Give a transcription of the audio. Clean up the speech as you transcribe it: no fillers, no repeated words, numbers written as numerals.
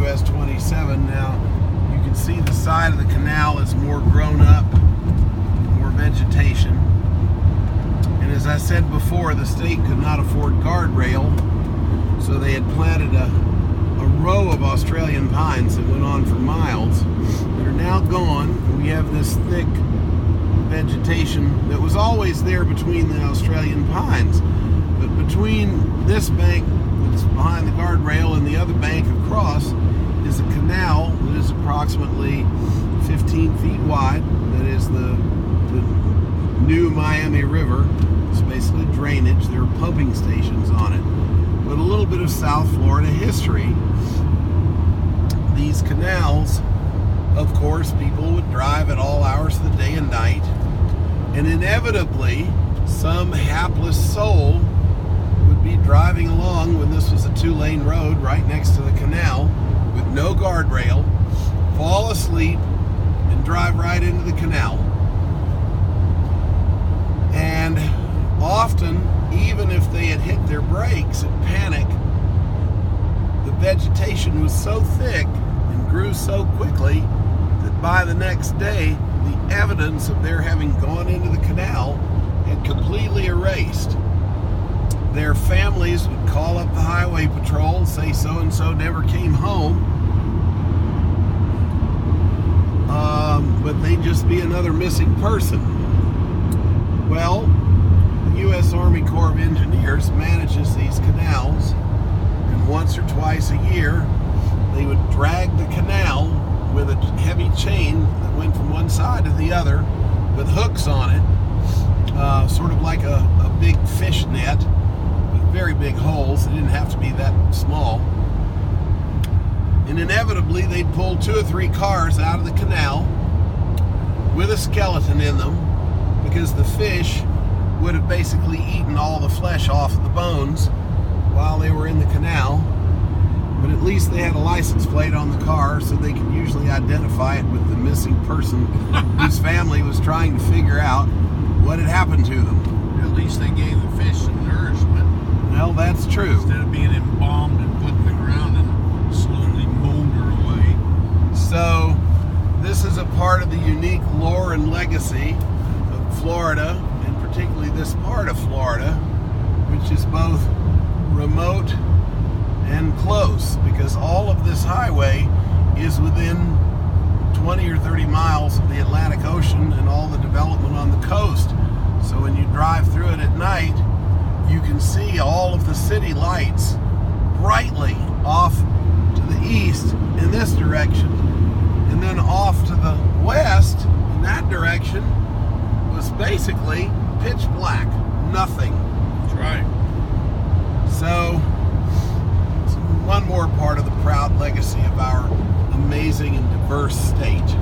US 27. Now, you can see the side of the canal is more grown up, more vegetation. And as I said before, the state could not afford guardrail, so they had planted a row of Australian pines that went on for miles that are now gone. We have this thick vegetation that was always there between the Australian pines. But between this bank that's behind the guardrail and the other bank across is a canal that is approximately 15 feet wide. That is the new Miami River. It's basically drainage. There are pumping stations on it. But a little bit of South Florida history. These canals, of course, people would drive at all hours of the day and night, and inevitably some hapless soul would be driving along when this was a 2-lane road right next to the canal with no guardrail, fall asleep, and drive right into the canal. And often, even if they had hit their brakes in panic, the vegetation was so thick and grew so quickly that by the next day, the evidence of their having gone into the canal had completely erased. Their families would call up the highway patrol, say so-and-so never came home, but they'd just be another missing person. Well, the U.S. Army Corps of Engineers manages these canals, and once or twice a year, they would drag the canal with a heavy chain that went from one side to the other with hooks on it, sort of like a big fish net with very big holes. It didn't have to be that small. And inevitably, they'd pull 2 or 3 cars out of the canal with a skeleton in them, because the fish would have basically eaten all the flesh off of the bones while they were in the canal. But at least they had a license plate on the car, so they could usually identify it with the missing person whose family was trying to figure out what had happened to them. At least they gave the fish some nourishment. Well, that's true. Instead of being embalmed and put in the ground and slowly molder away. So, this is a part of the unique lore and legacy of Florida, and particularly this part of Florida, which is both remote and close, because all of this highway is within 20 or 30 miles of the Atlantic Ocean and all the development on the coast. So when you drive through it at night, you can see all of the city lights brightly off to the east in this direction, and then off to the west in that direction was basically pitch black, nothing. That's right. So one more part of the proud legacy of our amazing and diverse state.